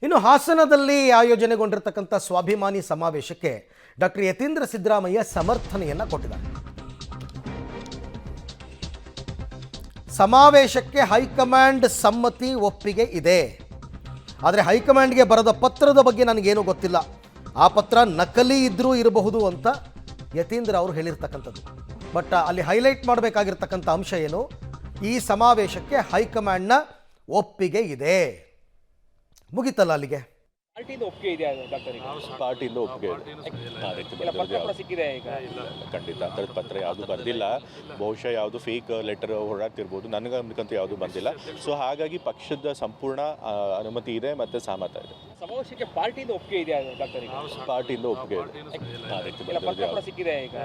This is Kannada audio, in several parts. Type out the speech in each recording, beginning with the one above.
ಇನ್ನು ಹಾಸನದಲ್ಲಿ ಆಯೋಜನೆಗೊಂಡಿರತಕ್ಕಂಥ ಸ್ವಾಭಿಮಾನಿ ಸಮಾವೇಶಕ್ಕೆ ಡಾಕ್ಟರ್ ಯತೀಂದ್ರ ಸಿದ್ದರಾಮಯ್ಯ ಸಮರ್ಥನೆಯನ್ನು ಕೊಟ್ಟಿದ್ದಾರೆ. ಸಮಾವೇಶಕ್ಕೆ ಹೈಕಮಾಂಡ್ ಸಮ್ಮತಿ ಒಪ್ಪಿಗೆ ಇದೆ. ಆದರೆ ಹೈಕಮಾಂಡ್ಗೆ ಬರೆದ ಪತ್ರದ ಬಗ್ಗೆ ನನಗೇನು ಗೊತ್ತಿಲ್ಲ. ಆ ಪತ್ರ ನಕಲಿ ಇದ್ರೂ ಇರಬಹುದು ಅಂತ ಯತೀಂದ್ರ ಅವರು ಹೇಳಿರ್ತಕ್ಕಂಥದ್ದು. ಬಟ್ ಅಲ್ಲಿ ಹೈಲೈಟ್ ಮಾಡಬೇಕಾಗಿರ್ತಕ್ಕಂಥ ಅಂಶ ಏನು, ಈ ಸಮಾವೇಶಕ್ಕೆ ಹೈಕಮಾಂಡ್ನ ಒಪ್ಪಿಗೆ ಇದೆ. ಮುಗಿತಲ್ಲ ಅಲ್ಲಿಗೆ. ಪಾರ್ಟಿಯಿಂದ ಒಪ್ಪಿಗೆ ಇದೆಯಾ ಡಾಕ್ಟರ್? ಪಾರ್ಟಿಯಿಂದ ಒಪ್ಪಿಗೆ ಸಿಕ್ಕಿದೆ ಈಗ? ಖಂಡಿತ ಅದರ ಪತ್ರ ಯಾವುದು ಬಂದಿಲ್ಲ. ಬಹುಶಃ ಯಾವುದು ಫೇಕ್ ಲೆಟರ್ ಹೊರಡ್ತಿರ್ಬೋದು, ನನಗಂತೂ ಯಾವುದು ಬಂದಿಲ್ಲ. ಸೊ ಹಾಗಾಗಿ ಪಕ್ಷದ ಸಂಪೂರ್ಣ ಅನುಮತಿ ಇದೆ ಮತ್ತು ಸಹಮತ ಇದೆ. ಸಮಾವೇಶಕ್ಕೆ ಪಾರ್ಟಿಯಿಂದ ಒಪ್ಪಿಗೆ ಇದೆಯಾ ಡಾಕ್ಟರ್? ಪಾರ್ಟಿಯಿಂದ ಒಪ್ಪಿಗೆ ಸಿಕ್ಕಿದೆ ಈಗ?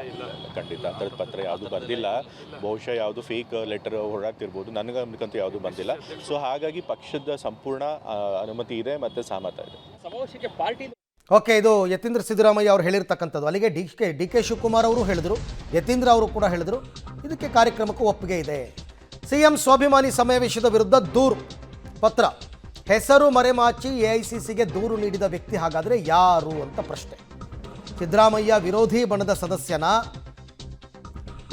ಖಂಡಿತ ಅದರ ಪತ್ರ ಯಾವುದು ಬಂದಿಲ್ಲ. ಬಹುಶಃ ಯಾವುದು ಫೇಕ್ ಲೆಟರ್ ಹೊರಡ್ತಿರ್ಬೋದು, ನನಗಂತೂ ಯಾವುದು ಬಂದಿಲ್ಲ. ಸೊ ಹಾಗಾಗಿ ಪಕ್ಷದ ಸಂಪೂರ್ಣ ಅನುಮತಿ ಇದೆ ಮತ್ತು ಸಹಮತ ಇದೆ. ಸಮಾವೇಶಕ್ಕೆ ಪಾರ್ಟಿ ಓಕೆ, ಇದು ಯತೀಂದ್ರ ಸಿದ್ದರಾಮಯ್ಯ ಅವರು ಹೇಳಿರ್ತಕ್ಕಂಥದ್ದು. ಅಲ್ಲಿಗೆ ಡಿ ಕೆ ಶಿವಕುಮಾರ್ ಅವರು ಹೇಳಿದರು, ಯತೀಂದ್ರ ಅವರು ಕೂಡ ಹೇಳಿದರು, ಇದಕ್ಕೆ ಕಾರ್ಯಕ್ರಮಕ್ಕೂ ಒಪ್ಪಿಗೆ ಇದೆ. ಸಿಎಂ ಸ್ವಾಭಿಮಾನಿ ಸಮಾವೇಶದ ವಿರುದ್ಧ ದೂರು ಪತ್ರ, ಹೆಸರು ಮರೆಮಾಚಿ ಎಐಸಿಸಿಗೆ ದೂರು ನೀಡಿದ ವ್ಯಕ್ತಿ ಹಾಗಾದರೆ ಯಾರು ಅಂತ ಪ್ರಶ್ನೆ. ಸಿದ್ದರಾಮಯ್ಯ ವಿರೋಧಿ ಬಣದ ಸದಸ್ಯನ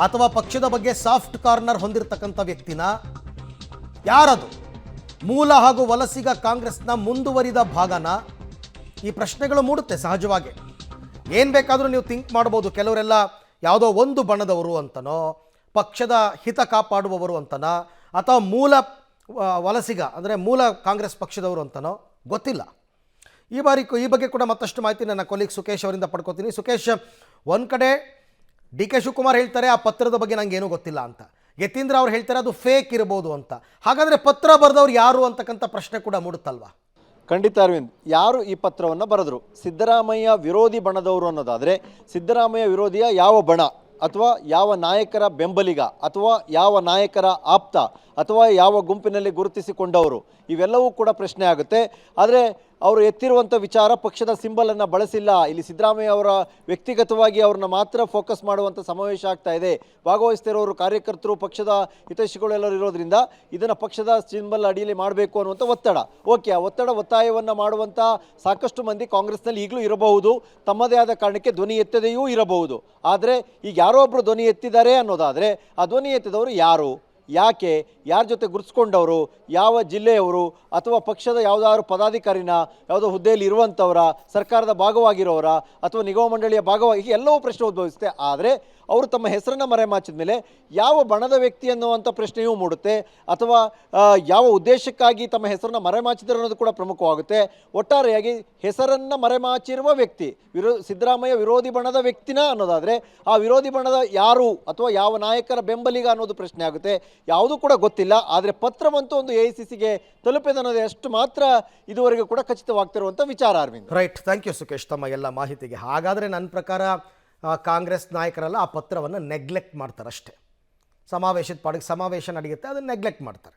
ಅಥವಾ ಪಕ್ಷದ ಬಗ್ಗೆ ಸಾಫ್ಟ್ ಕಾರ್ನರ್ ಹೊಂದಿರತಕ್ಕಂಥ ವ್ಯಕ್ತಿನ? ಯಾರದು? ಮೂಲ ಹಾಗೂ ವಲಸಿಗ ಕಾಂಗ್ರೆಸ್ನ ಮುಂದುವರಿದ ಭಾಗನ? ಈ ಪ್ರಶ್ನೆಗಳು ಮೂಡುತ್ತೆ ಸಹಜವಾಗಿ. ಏನು ಬೇಕಾದರೂ ನೀವು ಥಿಂಕ್ ಮಾಡ್ಬೋದು. ಕೆಲವರೆಲ್ಲ ಯಾವುದೋ ಒಂದು ಬಣದವರು ಅಂತನೋ, ಪಕ್ಷದ ಹಿತ ಕಾಪಾಡುವವರು ಅಂತನೋ, ಅಥವಾ ಮೂಲ ವಲಸಿಗ ಅಂದರೆ ಮೂಲ ಕಾಂಗ್ರೆಸ್ ಪಕ್ಷದವರು ಅಂತನೋ ಗೊತ್ತಿಲ್ಲ. ಈ ಬಗ್ಗೆ ಕೂಡ ಮತ್ತಷ್ಟು ಮಾಹಿತಿ ನನ್ನ ಕೊಲೀಗ್ ಸುಖೇಶ್ ಅವರಿಂದ ಪಡ್ಕೋತೀನಿ. ಸುಖೇಶ್, ಒಂದು ಕಡೆ ಡಿ ಕೆ ಶಿವಕುಮಾರ್ ಹೇಳ್ತಾರೆ ಆ ಪತ್ರದ ಬಗ್ಗೆ ನನಗೇನೂ ಗೊತ್ತಿಲ್ಲ ಅಂತ, ಯತೀಂದ್ರ ಅವ್ರು ಹೇಳ್ತಾರೆ ಅದು ಫೇಕ್ ಇರ್ಬೋದು ಅಂತ. ಹಾಗಾದರೆ ಪತ್ರ ಬರೆದವ್ರು ಯಾರು ಅಂತಕ್ಕಂಥ ಪ್ರಶ್ನೆ ಕೂಡ ಮೂಡುತ್ತಲ್ವಾ? ಖಂಡಿತ ಅರವಿಂದ್, ಯಾರು ಈ ಪತ್ರವನ್ನು ಬರೆದರು? ಸಿದ್ದರಾಮಯ್ಯ ವಿರೋಧಿ ಬಣದವರು ಅನ್ನೋದಾದರೆ ಸಿದ್ದರಾಮಯ್ಯ ವಿರೋಧಿಯ ಯಾವ ಬಣ ಅಥವಾ ಯಾವ ನಾಯಕರ ಬೆಂಬಲಿಗ ಅಥವಾ ಯಾವ ನಾಯಕರ ಆಪ್ತ ಅಥವಾ ಯಾವ ಗುಂಪಿನಲ್ಲಿ ಗುರುತಿಸಿಕೊಂಡವರು, ಇವೆಲ್ಲವೂ ಕೂಡ ಪ್ರಶ್ನೆ ಆಗುತ್ತೆ. ಆದರೆ ಅವರು ಎತ್ತಿರುವಂಥ ವಿಚಾರ ಪಕ್ಷದ ಸಿಂಬಲನ್ನು ಬಳಸಿಲ್ಲ. ಇಲ್ಲಿ ಸಿದ್ದರಾಮಯ್ಯ ಅವರ ವ್ಯಕ್ತಿಗತವಾಗಿ ಅವ್ರನ್ನ ಮಾತ್ರ ಫೋಕಸ್ ಮಾಡುವಂಥ ಸಮಾವೇಶ ಆಗ್ತಾ ಇದೆ. ಭಾಗವಹಿಸ್ತಿರೋರು ಕಾರ್ಯಕರ್ತರು, ಪಕ್ಷದ ಹಿತೈಷಿಗಳು ಎಲ್ಲರೂ ಇರೋದ್ರಿಂದ ಇದನ್ನು ಪಕ್ಷದ ಸಿಂಬಲ್ ಅಡಿಯಲ್ಲಿ ಮಾಡಬೇಕು ಅನ್ನುವಂಥ ಒತ್ತಡ. ಓಕೆ, ಆ ಒತ್ತಾಯವನ್ನು ಮಾಡುವಂಥ ಸಾಕಷ್ಟು ಮಂದಿ ಕಾಂಗ್ರೆಸ್ನಲ್ಲಿ ಈಗಲೂ ಇರಬಹುದು, ತಮ್ಮದೇ ಆದ ಕಾರಣಕ್ಕೆ ಧ್ವನಿ ಎತ್ತದೆಯೂ ಇರಬಹುದು. ಆದರೆ ಈಗ ಯಾರೋ ಒಬ್ಬರು ಧ್ವನಿ ಎತ್ತಿದ್ದಾರೆ ಅನ್ನೋದಾದರೆ ಆ ಧ್ವನಿ ಎತ್ತಿದವರು ಯಾರು, ಯಾಕೆ, ಯಾರ ಜೊತೆ ಗುರುತಿಸ್ಕೊಂಡವರು, ಯಾವ ಜಿಲ್ಲೆಯವರು, ಅಥವಾ ಪಕ್ಷದ ಯಾವುದಾದ್ರು ಪದಾಧಿಕಾರಿನ, ಯಾವುದೋ ಹುದ್ದೆಯಲ್ಲಿ ಇರುವಂಥವರ, ಸರ್ಕಾರದ ಭಾಗವಾಗಿರೋರ ಅಥವಾ ನಿಗಮ ಮಂಡಳಿಯ ಭಾಗವಾಗಿ ಎಲ್ಲವೂ ಪ್ರಶ್ನೆ ಉದ್ಭವಿಸುತ್ತೆ. ಆದರೆ ಅವರು ತಮ್ಮ ಹೆಸರನ್ನು ಮರೆಮಾಚಿದ ಮೇಲೆ ಯಾವ ಬಣದ ವ್ಯಕ್ತಿ ಅನ್ನುವಂಥ ಪ್ರಶ್ನೆಯೂ ಮೂಡುತ್ತೆ, ಅಥವಾ ಯಾವ ಉದ್ದೇಶಕ್ಕಾಗಿ ತಮ್ಮ ಹೆಸರನ್ನು ಮರೆಮಾಚಿದರು ಅನ್ನೋದು ಕೂಡ ಪ್ರಮುಖವಾಗುತ್ತೆ. ಒಟ್ಟಾರೆಯಾಗಿ ಹೆಸರನ್ನು ಮರೆಮಾಚಿರುವ ವ್ಯಕ್ತಿ ಸಿದ್ದರಾಮಯ್ಯ ವಿರೋಧಿ ಬಣದ ವ್ಯಕ್ತಿನ ಅನ್ನೋದಾದರೆ ಆ ವಿರೋಧಿ ಬಣದ ಯಾರು ಅಥವಾ ಯಾವ ನಾಯಕರ ಬೆಂಬಲಿಗ ಅನ್ನೋದು ಪ್ರಶ್ನೆ ಆಗುತ್ತೆ. ಯಾವುದೂ ಕೂಡ ಗೊತ್ತಿಲ್ಲ. ಆದರೆ ಪತ್ರವಂತೂ ಒಂದು ಎಐಸಿಸಿಗೆ ತಲುಪಿದೆ ಅನ್ನೋದು ಅಷ್ಟು ಮಾತ್ರ ಇದುವರೆಗೂ ಕೂಡ ಖಚಿತವಾಗ್ತಿರುವಂಥ ವಿಚಾರ. Arvind, right, thank you Sukhesh ತಮ್ಮ ಎಲ್ಲ ಮಾಹಿತಿಗೆ. ಹಾಗಾದರೆ ನನ್ನ ಪ್ರಕಾರ ಕಾಂಗ್ರೆಸ್ ನಾಯಕರೆಲ್ಲ ಆ ಪತ್ರವನ್ನು ನೆಗ್ಲೆಕ್ಟ್ ಮಾಡ್ತಾರೆ ಅಷ್ಟೇ. ಸಮಾವೇಶದ ಪಾಡಿಗೆ ಸಮಾವೇಶ ನಡೆಯುತ್ತೆ, ಅದನ್ನು ನೆಗ್ಲೆಕ್ಟ್ ಮಾಡ್ತಾರೆ.